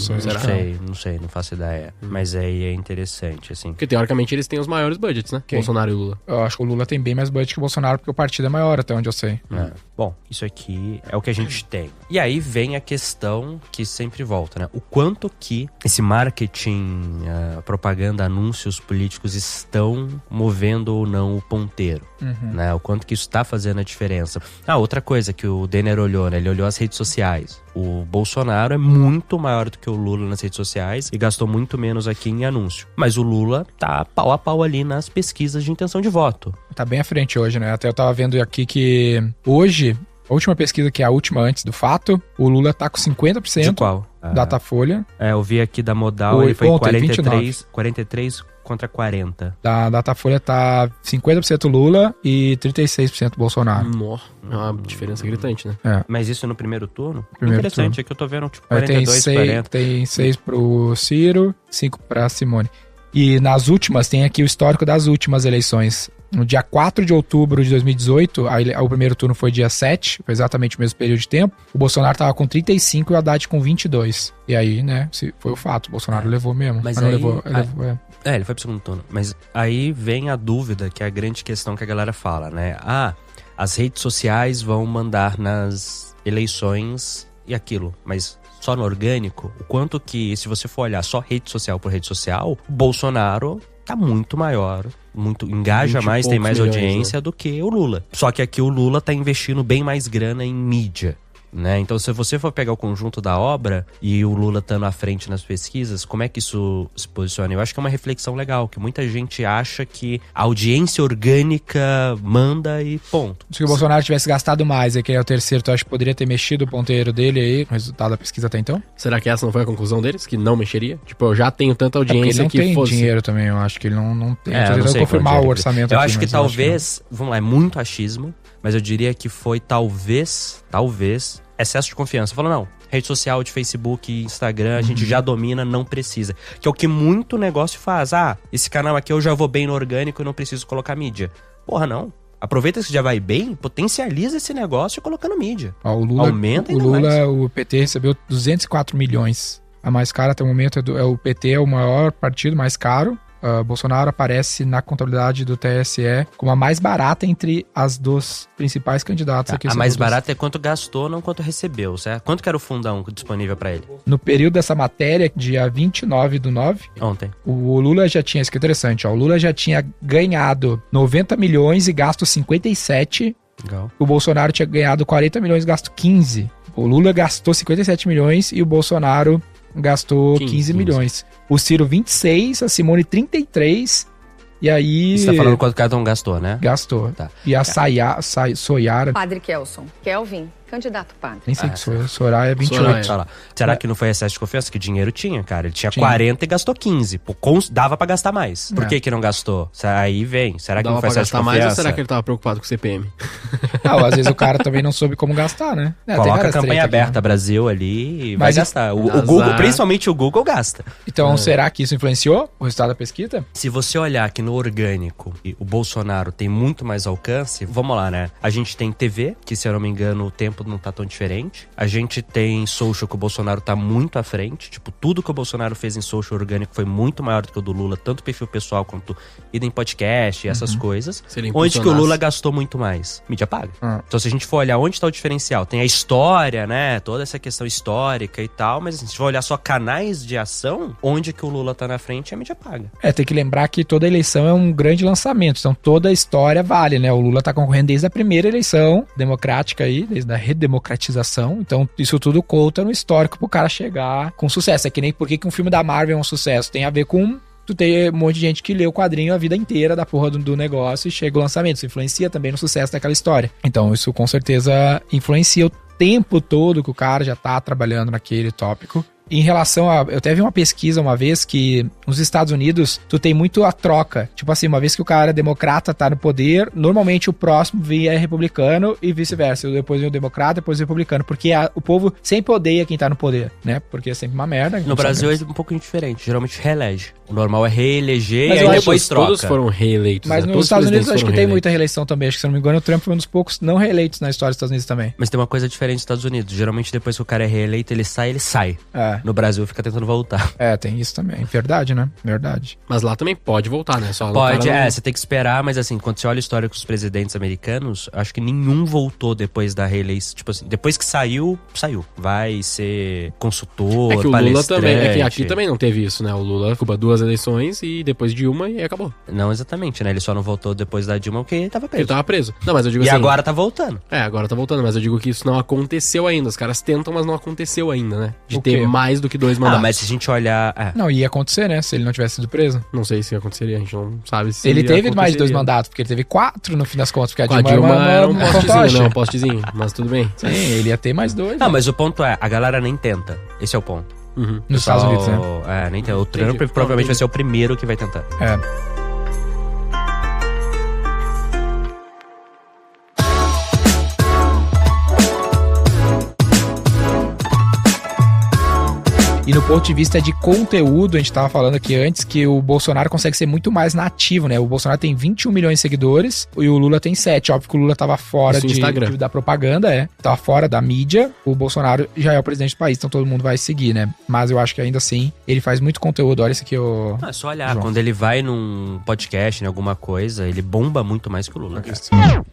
Não sei, não faço ideia. Mas aí é interessante, assim. Porque teoricamente eles têm os maiores budgets, né? Quem? Bolsonaro e Lula. Eu acho que o Lula tem bem mais budget que o Bolsonaro, porque o partido é maior, até onde eu sei. Bom, isso aqui é o que a gente tem. E aí vem a questão que sempre volta, né? O quanto que esse marketing, propaganda, anúncios políticos estão movendo ou não o ponteiro, né? O quanto que isso está fazendo a diferença. Outra coisa que o Denner olhou, né? Ele olhou as redes sociais. O Bolsonaro é muito maior do que o Lula nas redes sociais e gastou muito menos aqui em anúncio. Mas o Lula tá pau a pau ali nas pesquisas de intenção de voto. Tá bem à frente hoje, né? Até eu tava vendo aqui que hoje, a última pesquisa, que é a última antes do fato, o Lula tá com 50%. De qual? Datafolha. Eu vi aqui da Modal, ele foi ontem, 43 contra 40. Da Datafolha tá 50% Lula e 36% Bolsonaro. Nossa, é uma diferença gritante, né? Mas isso no primeiro turno? Primeiro Interessante, turno. é que eu tô vendo tipo Aí 42, 40. Tem 6 pro Ciro, 5 pra Simone. E nas últimas, tem aqui o histórico das últimas eleições. No dia 4 de outubro de 2018, o primeiro turno foi dia 7, foi exatamente o mesmo período de tempo. O Bolsonaro tava com 35 e o Haddad com 22. E aí, né, foi o fato, o Bolsonaro levou mesmo. Mas não aí, levou, ele foi pro segundo turno. Mas aí vem a dúvida, que é a grande questão que a galera fala, né? As redes sociais vão mandar nas eleições e aquilo, mas só no orgânico, o quanto que, se você for olhar só rede social por rede social, o Bolsonaro tá muito maior, engaja mais, tem mais audiência, né, do que o Lula. Só que aqui o Lula tá investindo bem mais grana em mídia, né? Então, se você for pegar o conjunto da obra e o Lula estando à frente nas pesquisas, como é que isso se posiciona? Eu acho que é uma reflexão legal, que muita gente acha que a audiência orgânica manda e ponto. Se o Bolsonaro tivesse gastado mais, que é o terceiro, tu acha que poderia ter mexido o ponteiro dele aí, no resultado da pesquisa até então? Será que essa não foi a conclusão deles? Que não mexeria? Tipo, eu já tenho tanta audiência que ele não tem fosse... dinheiro também, eu acho que ele não tem. Eu não sei confirmar qual o orçamento eu aqui, acho que mas talvez, vamos lá, é muito achismo, mas eu diria que foi talvez excesso de confiança. Falou, não, rede social de Facebook, Instagram, a gente já domina, não precisa. Que é o que muito negócio faz. Ah, esse canal aqui eu já vou bem no orgânico e não preciso colocar mídia. Porra, não. Aproveita que você já vai bem, potencializa esse negócio colocando mídia. Ó, o Lula, aumenta ainda o Lula, mais. O PT recebeu 204 milhões. A mais cara até o momento o PT é o maior partido, mais caro. Bolsonaro aparece na contabilidade do TSE como a mais barata entre as dos principais candidatos aqui. A mais barata é quanto gastou, não quanto recebeu, certo? Quanto que era o fundão disponível pra ele? No período dessa matéria, dia 29/9, Ontem. o Lula já tinha, isso que é interessante, ó, o Lula já tinha ganhado 90 milhões e gasto 57. Legal. O Bolsonaro tinha ganhado 40 milhões e gasto 15. O Lula gastou 57 milhões e o Bolsonaro gastou 15 milhões. O Ciro 26, a Simone 33, e aí... Você tá falando quanto cada um gastou, né? Gastou. Tá. E a Soyara, Padre Kelson. Kelvin, candidato padre. nem sei que Soraya é 28. Soraya. Olha lá. Será que não foi excesso de confiança? Que dinheiro tinha, cara. Ele tinha 40 e gastou 15. Pô, dava pra gastar mais. Por que não gastou? Aí vem. Será que Dava não foi pra excesso de gastar confiança? mais ou será que ele tava preocupado com o CPM? Não, às vezes o cara também não soube como gastar, né? Tem Coloca a várias campanha treta aqui, aberta né? Brasil ali e vai Mas gastar. O azar. Google, principalmente o Google, gasta. Então, será que isso influenciou o resultado da pesquisa? Se você olhar aqui no orgânico, o Bolsonaro tem muito mais alcance, vamos lá, né? A gente tem TV, que se eu não me engano o tempo não tá tão diferente. A gente tem social, que o Bolsonaro tá muito à frente. Tipo, tudo que o Bolsonaro fez em social orgânico foi muito maior do que o do Lula, tanto perfil pessoal quanto ida em podcast e essas coisas. Se ele Onde que o impulsionasse. Lula gastou muito mais? Mídia paga. Então, se a gente for olhar onde tá o diferencial, tem a história, né? Toda essa questão histórica e tal, mas assim, se for olhar só canais de ação, onde que o Lula tá na frente é a mídia paga. Tem que lembrar que toda eleição é um grande lançamento, então toda a história vale, né? O Lula tá concorrendo desde a primeira eleição democrática aí, desde a redemocratização, então isso tudo conta no histórico pro cara chegar com sucesso. É que nem por que um filme da Marvel é um sucesso, tem a ver com tu ter um monte de gente que lê o quadrinho a vida inteira da porra do negócio e chega o lançamento, isso influencia também no sucesso daquela história. Então isso com certeza influencia o tempo todo que o cara já tá trabalhando naquele tópico. Em relação a... Eu até vi uma pesquisa uma vez que nos Estados Unidos tu tem muito a troca. Tipo assim, uma vez que o cara democrata tá no poder, normalmente o próximo é republicano e vice-versa. Depois vem o democrata, depois o republicano. Porque o povo sempre odeia quem tá no poder, né? Porque é sempre uma merda. No Brasil é um pouco diferente. Geralmente reelege. O normal é reeleger Mas e eu aí acho depois troca. Todos foram reeleitos. Mas né? nos Todos os Estados Unidos presidentes acho que foram tem reeleitos. muita reeleição também. Acho que, se não me engano, o Trump foi um dos poucos não reeleitos na história dos Estados Unidos também. Mas tem uma coisa diferente nos Estados Unidos. Geralmente depois que o cara é reeleito, ele sai. No Brasil fica tentando voltar. Tem isso também. Verdade, né? Verdade. Mas lá também pode voltar, né? Só Pode, o cara não- você tem que esperar, mas assim, quando você olha a história com os presidentes americanos, acho que nenhum voltou depois da reeleição. Tipo assim, depois que saiu. Vai ser consultor, É que o Lula palestrante. também. É que aqui também não teve isso, né? O Lula ficou 2 eleições e depois de uma e acabou. Não exatamente, né? Ele só não voltou depois da Dilma porque ele tava preso. Ele tava preso. Não, mas eu digo E assim. agora tá voltando. Agora tá voltando, mas eu digo que isso não aconteceu ainda. Os caras tentam, mas não aconteceu ainda, né? De O ter quê? mais do que 2 mandatos. Mas se a gente olhar... Não, ia acontecer, né? Se ele não tivesse sido preso. Não sei se aconteceria, a gente não sabe se Ele teve mais de 2 aconteceria. mandatos, porque ele teve 4 no fim das contas. Porque Com a Dilma era um fantoche. postezinho, não, um postezinho, mas tudo bem. Sim, ele ia ter mais 2. Não, mas o ponto é, a galera nem tenta. Esse é o ponto. Uhum. Nos Estados Unidos, né? Nem tem. O Trump Entendi. provavelmente vai ser o primeiro que vai tentar. E no ponto de vista de conteúdo, a gente tava falando aqui antes que o Bolsonaro consegue ser muito mais nativo, né? O Bolsonaro tem 21 milhões de seguidores e o Lula tem 7. Óbvio que o Lula tava fora Isso no Instagram. da propaganda, tava fora da mídia. O Bolsonaro já é o presidente do país, então todo mundo vai seguir, né? Mas eu acho que ainda assim, ele faz muito conteúdo. Olha isso aqui, É só olhar. João. Quando ele vai num podcast, em alguma coisa, ele bomba muito mais que o Lula. Cara.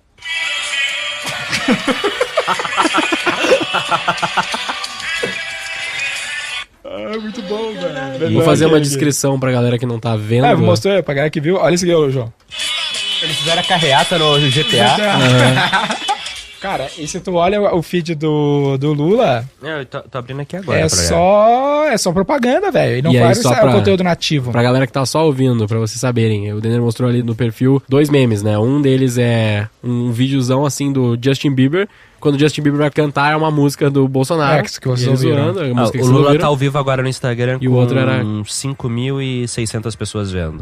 muito bom, velho. Vou fazer uma descrição pra galera que não tá vendo. Vou mostrar pra galera que viu. Olha isso aqui, João. Eles fizeram a carreata no GTA. Cara, e se tu olha o feed do Lula, Eu tô abrindo aqui agora. é só propaganda, velho. E não E aí, faz só o pra- conteúdo nativo. Pra galera que tá só ouvindo, pra vocês saberem, o Denner mostrou ali no perfil 2 memes, né? Um deles é um videozão assim do Justin Bieber. Quando o Justin Bieber vai cantar, é uma música do Bolsonaro. Que vocês E ele ouviram. zoando, é a música que o vocês Lula ouviram. tá ao vivo agora no Instagram E o com outro era- 5.600 pessoas vendo.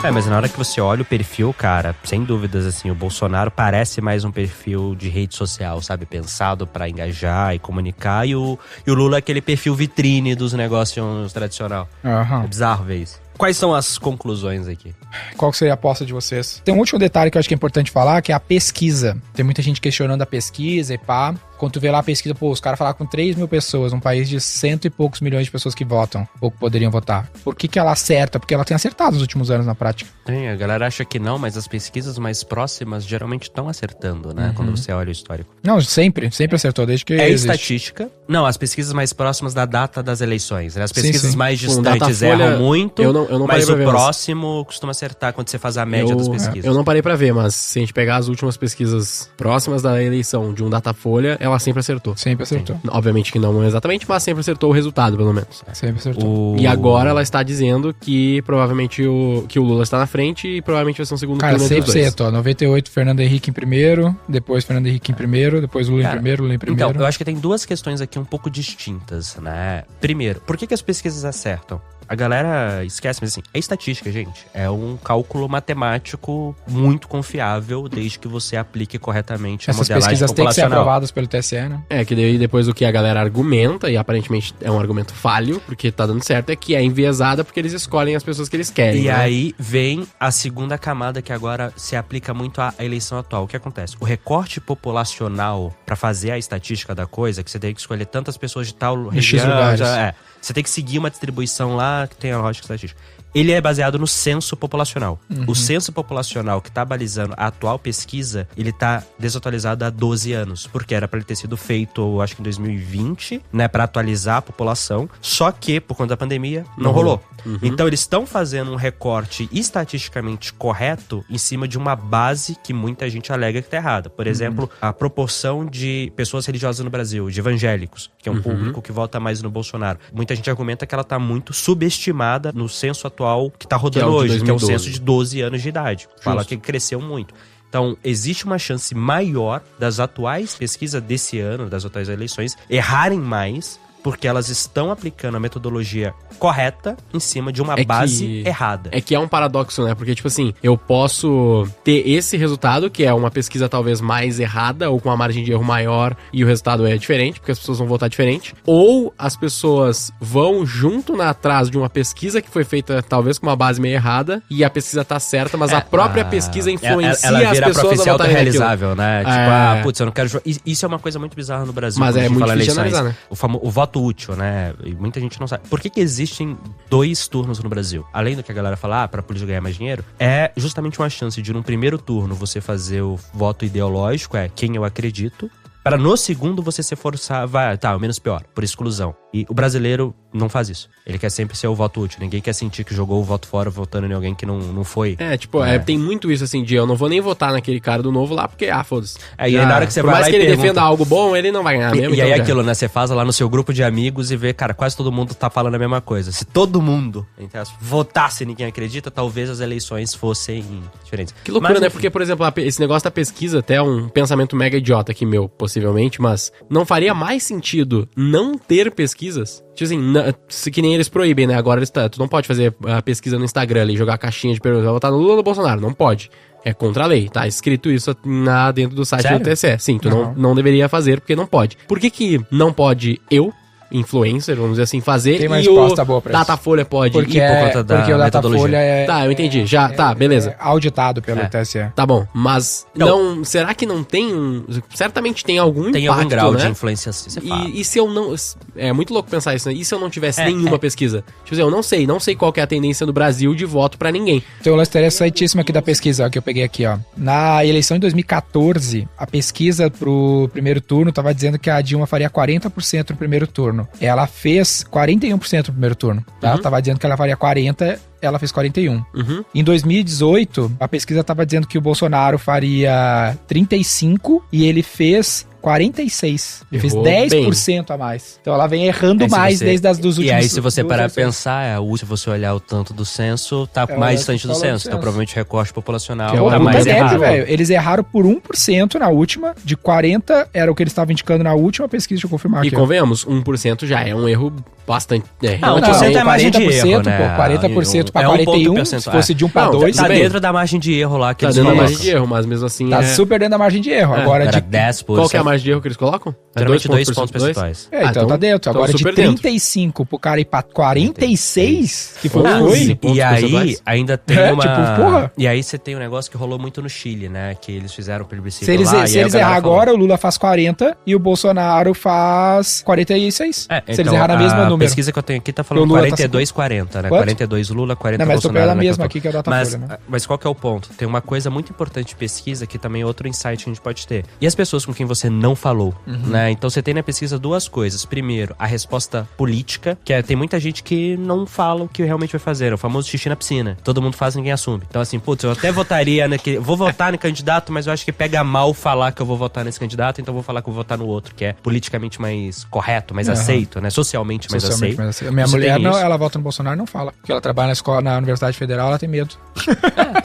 Mas na hora que você olha o perfil, cara, sem dúvidas, assim, o Bolsonaro parece mais um perfil de rede social, sabe? Pensado pra engajar e comunicar. E o Lula é aquele perfil vitrine dos negócios tradicional. Aham. É bizarro ver isso. Quais são as conclusões aqui? Qual que seria a aposta de vocês? Tem um último detalhe que eu acho que é importante falar, que é a pesquisa. Tem muita gente questionando a pesquisa e pá. Quando tu vê lá a pesquisa, pô, os caras falaram com 3 mil pessoas, um país de 100 e poucos milhões de pessoas que votam, ou que poderiam votar. Por que ela acerta? Porque ela tem acertado nos últimos anos na prática. A galera acha que não, mas as pesquisas mais próximas geralmente estão acertando, né? Quando você olha o histórico. Não, sempre acertou, desde que existe. Estatística. Não, as pesquisas mais próximas da data das eleições, né? As pesquisas sim. mais Com distantes Datafolha, erram muito, eu não parei mas pra o ver, próximo costuma acertar quando você faz a média das pesquisas. Eu não parei pra ver, mas se a gente pegar as últimas pesquisas próximas da eleição de um Datafolha, ela sempre acertou. Sempre acertou. Sim. Obviamente que não exatamente, mas sempre acertou o resultado, pelo menos. Sempre acertou. E agora ela está dizendo que provavelmente que o Lula está na frente e provavelmente vai ser um segundo Cara, turno entre os dois. 100%, ó. 98, Fernando Henrique em primeiro, depois Fernando Henrique em primeiro, depois Lula em primeiro, Lula em primeiro. Então, eu acho que tem duas questões aqui um pouco distintas, né? Primeiro, por que as pesquisas acertam? A galera esquece, mas assim, é estatística, gente. É um cálculo matemático muito confiável, desde que você aplique corretamente a Essas modelagem pesquisas têm que ser populacional. aprovadas pelo TSE, né? Que daí depois o que a galera argumenta, e aparentemente é um argumento falho, porque tá dando certo, é que é enviesada porque eles escolhem as pessoas que eles querem. E né? aí vem a segunda camada que agora se aplica muito à eleição atual. O que acontece? O recorte populacional pra fazer a estatística da coisa, que você tem que escolher tantas pessoas de tal Em X região, lugares. você tem que seguir uma distribuição lá que tem a lógica estatística. Ele é baseado no censo populacional. O censo populacional que tá balizando a atual pesquisa, ele tá desatualizado há 12 anos. Porque era pra ele ter sido feito, acho que em 2020, né? Pra atualizar a população. Só que, por conta da pandemia, não rolou. Então eles estão fazendo um recorte estatisticamente correto em cima de uma base que muita gente alega que tá errada. Por exemplo, a proporção de pessoas religiosas no Brasil, de evangélicos, que é um público que vota mais no Bolsonaro. Muita gente argumenta que ela tá muito subestimada no censo atual que tá rodando hoje, que é o censo de 12 anos de idade. Fala que cresceu muito. Então, existe uma chance maior das atuais pesquisas desse ano, das atuais eleições, errarem mais, porque elas estão aplicando a metodologia correta em cima de uma base errada. É que é um paradoxo, né? Porque, tipo assim, eu posso ter esse resultado, que é uma pesquisa talvez mais errada, ou com uma margem de erro maior, e o resultado é diferente, porque as pessoas vão votar diferente. Ou as pessoas vão junto atrás de uma pesquisa que foi feita talvez com uma base meio errada, e a pesquisa tá certa, mas a própria pesquisa influencia ela as vira pessoas a votarem naquilo. realizável, né? Tipo, putz, eu não quero... Isso é uma coisa muito bizarra no Brasil. Mas é muito difícil eleições. analisar, né? O voto útil, né? E muita gente não sabe. Por que existem 2 turnos no Brasil? Além do que a galera fala, pra política ganhar mais dinheiro, é justamente uma chance de, num primeiro turno, você fazer o voto ideológico, quem eu acredito, para no segundo você se forçar, o menos pior, por exclusão. E o brasileiro não faz isso. Ele quer sempre ser o voto útil. Ninguém quer sentir que jogou o voto fora votando em alguém que não foi. Tem muito isso assim, de eu não vou nem votar naquele cara do Novo lá, porque, foda-se. E aí na hora que você por vai mais lá que ele pergunta... defenda algo bom, ele não vai ganhar mesmo. E aí aquilo, né? Você faz lá no seu grupo de amigos e vê, cara, quase todo mundo tá falando a mesma coisa. Se todo mundo, entre aspas, votasse e ninguém acredita, talvez as eleições fossem diferentes. Que loucura, mas, né? enfim. Porque, por exemplo, esse negócio da pesquisa, até é um pensamento mega idiota aqui meu, possivelmente, mas não faria mais sentido não ter pesquisas? Tipo assim, que nem eles proíbem, né? Agora tu não pode fazer a pesquisa no Instagram ali, jogar caixinha de perguntas, vai votar no Lula ou no Bolsonaro? Não pode. É contra a lei, tá escrito isso dentro do site Sério? do TSE. Sim, tu não deveria fazer porque não pode. Por que não pode influencer, vamos dizer assim, fazer? Tem uma e resposta boa pra isso. Datafolha pode Porque, ir por conta da porque o Datafolha é... Tá, eu entendi. Beleza. É auditado pelo TSE. Tá bom, mas não, será que não tem certamente tem algum Tem impacto, algum grau né? de influência, você fala. E se eu não... É muito louco pensar isso, né? E se eu não tivesse nenhuma pesquisa? Tipo assim, eu não sei qual que é a tendência do Brasil de voto pra ninguém. Tem um lance interessantíssimo aqui da pesquisa, ó, que eu peguei aqui, ó. Na eleição em 2014, a pesquisa pro primeiro turno tava dizendo que a Dilma faria 40% no primeiro turno. Ela fez 41% no primeiro turno, tá? Tava dizendo que ela faria 40%, ela fez 41%. Em 2018, a pesquisa tava dizendo que o Bolsonaro faria 35% e ele fez 46. Ele fez Errou 10% a mais. Então ela vem errando mais desde as dos últimos... E aí, se você parar pra pensar, se você olhar o tanto do censo, tá mais distante do censo. Então, provavelmente, o recorte populacional que é tá mais errado. Velho. Eles erraram por 1% na última. De 40 era o que eles estavam indicando na última pesquisa, deixa eu confirmar aqui. E convenhamos, 1% já é um erro bastante... Não, 1% é margem de erro, né? Pô, 40% pra 41, se fosse de 1 pra 2... Tá dentro da margem de erro lá que eles colocam. Tá dentro da colocam. margem de erro, mas mesmo assim Tá super dentro da margem de erro. Agora de 10%. Qual que é a margem de erro que eles colocam? Geralmente 2 pontos percentuais. Então tá dentro. Agora de 35 pro cara ir pra 46, que foi o que foi. E aí, ainda tem uma... tipo, porra. E aí você tem um negócio que rolou muito no Chile, né? Que eles fizeram o plebiscito se eles, lá. Se eles errar agora, o Lula faz 40 e o Bolsonaro faz 46. Se eles errar na mesma número. A pesquisa que eu tenho aqui tá falando 42-40, né? 42 Lula, 40 não, mas Bolsonaro. Não, mas tô pela mesma aqui que é a Datafolha, né? Mas qual que é o ponto? Tem uma coisa muito importante de pesquisa que também é outro insight que a gente pode ter. E as pessoas com quem você não falou, né? Então você tem na pesquisa duas coisas. Primeiro, a resposta política, que tem muita gente que não fala o que realmente vai fazer. É o famoso xixi na piscina. Todo mundo faz, ninguém assume. Então assim, putz, eu até votaria naquele... Vou votar no candidato, mas eu acho que pega mal falar que eu vou votar nesse candidato, então eu vou falar que eu vou votar no outro, que é politicamente mais correto, mais aceito, né? Socialmente mais aceito. Minha mulher, não, ela vota no Bolsonaro e não fala. Porque ela trabalha na Universidade Federal, ela tem medo.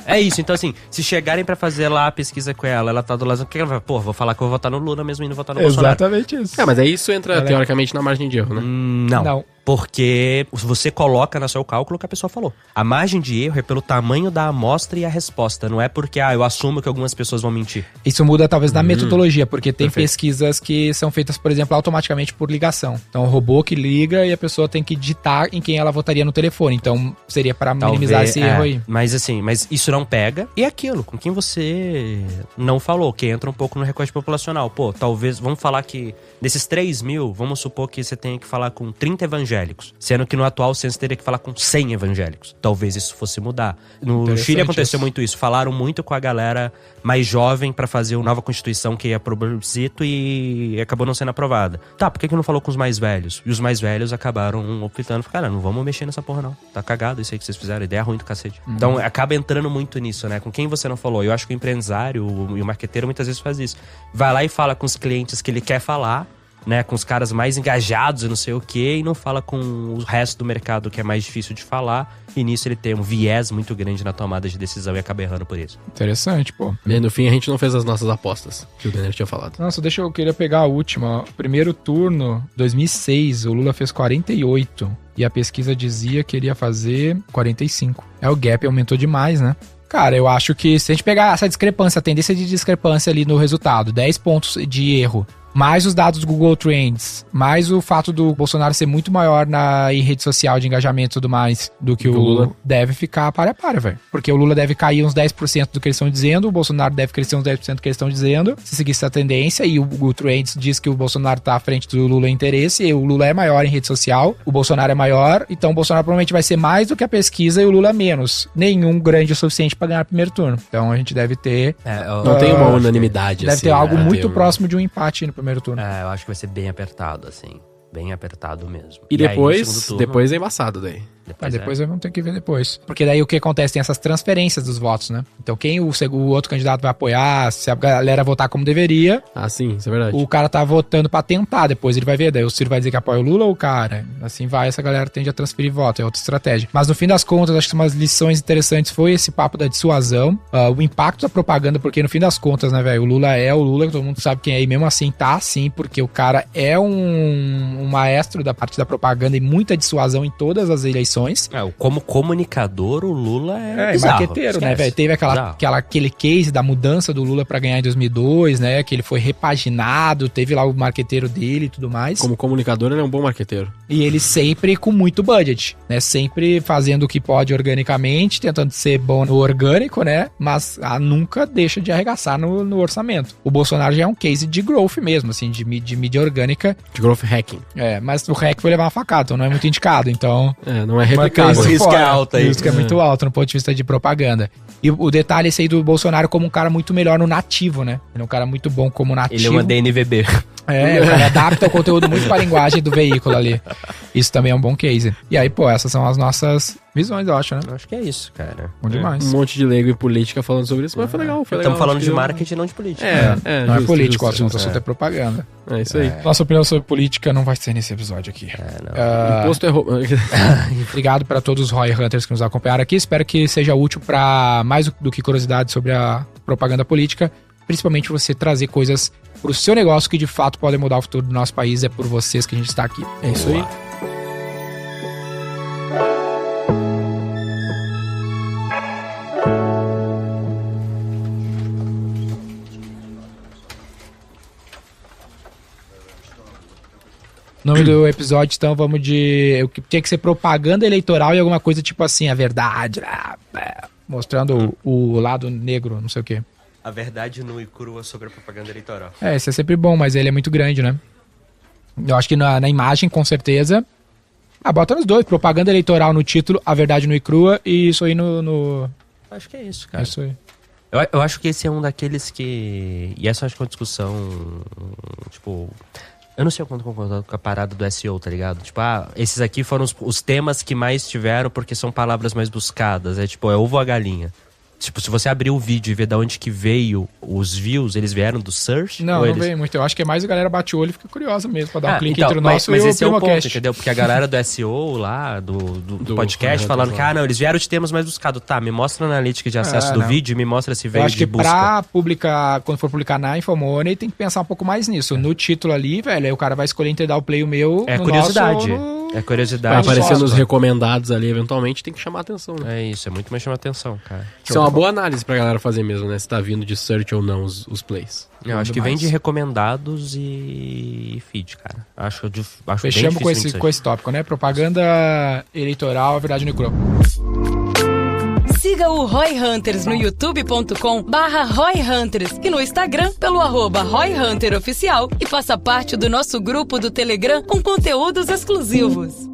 É isso. Então assim, se chegarem pra fazer lá a pesquisa com ela tá do lado, o que ela vai? Pô, vou falar que eu vou votar no Lula mesmo indo votar no Bolsonaro. Exatamente isso. Mas aí isso entra, teoricamente, na margem de erro, né? Não. Porque você coloca no seu cálculo o que a pessoa falou. A margem de erro é pelo tamanho da amostra e a resposta. Não é porque, eu assumo que algumas pessoas vão mentir. Isso muda talvez na metodologia, porque tem pesquisas que são feitas, por exemplo, automaticamente por ligação. Então, o robô que liga e a pessoa tem que digitar em quem ela votaria no telefone. Então, seria para minimizar esse erro aí. Mas assim, isso não pega. E aquilo, com quem você não falou, que entra um pouco no recorte populacional. Pô, talvez, vamos falar que desses 3 mil, vamos supor que você tenha que falar com 30 evangélicos. Sendo que no atual censo teria que falar com 100 evangélicos. Talvez isso fosse mudar. No Chile aconteceu muito isso. Falaram muito com a galera mais jovem pra fazer uma nova constituição que ia pro plebiscito e acabou não sendo aprovada. Tá, por que não falou com os mais velhos? E os mais velhos acabaram optando. Cara, não vamos mexer nessa porra não. Tá cagado isso aí que vocês fizeram. Ideia ruim do cacete. Então acaba entrando muito nisso, né? Com quem você não falou. Eu acho que o empresário e o marqueteiro muitas vezes faz isso. Vai lá e fala com os clientes que ele quer falar, né, com os caras mais engajados e não sei o que, e não fala com o resto do mercado que é mais difícil de falar, e nisso ele tem um viés muito grande na tomada de decisão e acaba errando por isso. Interessante, pô. E no fim a gente não fez as nossas apostas, que o Denner tinha falado. Nossa, eu queria pegar a última. Primeiro turno, 2006, o Lula fez 48, e a pesquisa dizia que ele ia fazer 45. O gap aumentou demais, né? Cara, eu acho que se a gente pegar essa discrepância, a tendência de discrepância ali no resultado, 10 pontos de erro, mais os dados do Google Trends, mais o fato do Bolsonaro ser muito maior em rede social de engajamento e tudo mais do que o Lula, deve ficar para a para, velho. Porque o Lula deve cair uns 10% do que eles estão dizendo, o Bolsonaro deve crescer uns 10% do que eles estão dizendo, se seguir essa tendência, e o Google Trends diz que o Bolsonaro tá à frente do Lula em interesse, e o Lula é maior em rede social, o Bolsonaro é maior, então o Bolsonaro provavelmente vai ser mais do que a pesquisa e o Lula menos. Nenhum grande o suficiente para ganhar o primeiro turno. Então a gente deve ter... não tem uma unanimidade, deve ter algo muito próximo de um empate no primeiro turno. Eu acho que vai ser bem apertado, assim. Bem apertado mesmo. E depois é embaçado daí. Depois vamos ter que ver depois. Porque daí o que acontece? Tem essas transferências dos votos, né? Então quem o outro candidato vai apoiar, se a galera votar como deveria... Ah, sim, isso é verdade. O cara tá votando pra tentar, depois ele vai ver. Daí o Ciro vai dizer que apoia o Lula ou o cara. Assim vai, essa galera tende a transferir voto. É outra estratégia. Mas no fim das contas, acho que umas lições interessantes foi esse papo da dissuasão, o impacto da propaganda, porque no fim das contas, né, velho? O Lula é o Lula, todo mundo sabe quem é. E mesmo assim tá assim, porque o cara é um maestro da parte da propaganda e muita dissuasão em todas as eleições. Como comunicador, o Lula é bizarro, marqueteiro, né, velho? Teve aquele case da mudança do Lula pra ganhar em 2002, né? Que ele foi repaginado, teve lá o marqueteiro dele e tudo mais. Como comunicador, ele é um bom marqueteiro. E ele sempre com muito budget, né? Sempre fazendo o que pode organicamente, tentando ser bom no orgânico, né? Mas nunca deixa de arregaçar no orçamento. O Bolsonaro já é um case de growth mesmo, assim, de mídia orgânica. De growth hacking. Mas o hack foi levar uma facada, então não é muito indicado, então... não é replicado. O risco é alto aí. O risco é muito alto no ponto de vista de propaganda. E o detalhe é esse aí do Bolsonaro como um cara muito melhor no nativo, né? Ele é um cara muito bom como nativo. Ele é uma DNVB. O cara adapta o conteúdo muito pra linguagem do veículo ali. Isso também é um bom case. E aí, pô, essas são as nossas visões, eu acho, né? Eu acho que é isso, cara. Bom demais. Um monte de leigo em política falando sobre isso, mas foi legal. Estamos falando de marketing, não de política. Não é político, o assunto é propaganda. É isso aí. Nossa opinião sobre política não vai ser nesse episódio aqui. Imposto é roubo. Obrigado para todos os Roy Hunters que nos acompanharam aqui. Espero que seja útil para mais do que curiosidade sobre a propaganda política. Principalmente você trazer coisas pro seu negócio que de fato podem mudar o futuro do nosso país. É por vocês que a gente está aqui. É isso aí. Nome do episódio, então, vamos de... Tinha que ser propaganda eleitoral e alguma coisa tipo assim, a verdade. Mostrando o lado negro, não sei o quê. A verdade nua e crua sobre a propaganda eleitoral. Esse é sempre bom, mas ele é muito grande, né? Eu acho que na imagem, com certeza... bota nos dois. Propaganda eleitoral no título, a verdade nua e crua, e isso aí no... Acho que é isso, cara. É isso aí. Eu acho que esse é um daqueles que... E essa acho que é uma discussão, tipo... Eu não sei o quanto concordo com a parada do SEO, tá ligado? Tipo, esses aqui foram os temas que mais tiveram porque são palavras mais buscadas. É tipo, é ovo ou a galinha. Tipo, se você abrir o vídeo e ver de onde que veio os views, eles vieram do search? Não veio muito. Eu acho que é mais a galera bate o olho e fica curiosa mesmo pra dar um clique então, entre o nosso mas e o esse é o ponto, Primocast. entendeu? Porque a galera do SEO lá, do podcast, falando que, não, eles vieram de temas mais buscados. Tá, me mostra a analítica de acesso do vídeo e me mostra se veio eu acho de que busca. pra publicar, quando for publicar na Infomoney, tem que pensar um pouco mais nisso. No título ali, velho, aí o cara vai escolher entre dar o play o meu, É no curiosidade. nosso, É curiosidade. Vai aparecer Nossa. nos recomendados ali, eventualmente, tem que chamar a atenção, né? É isso, é muito mais chamar atenção, cara. Isso é uma boa análise pra galera fazer mesmo, né? Se tá vindo de search ou não os plays. Eu acho que vem de recomendados e feed, cara. Acho Fechamos bem com difícil esse tópico, né? Propaganda eleitoral, a verdade no crua. Siga o Roy Hunters no youtube.com/Roy Hunters e no Instagram pelo @Roy Hunter Oficial e faça parte do nosso grupo do Telegram com conteúdos exclusivos.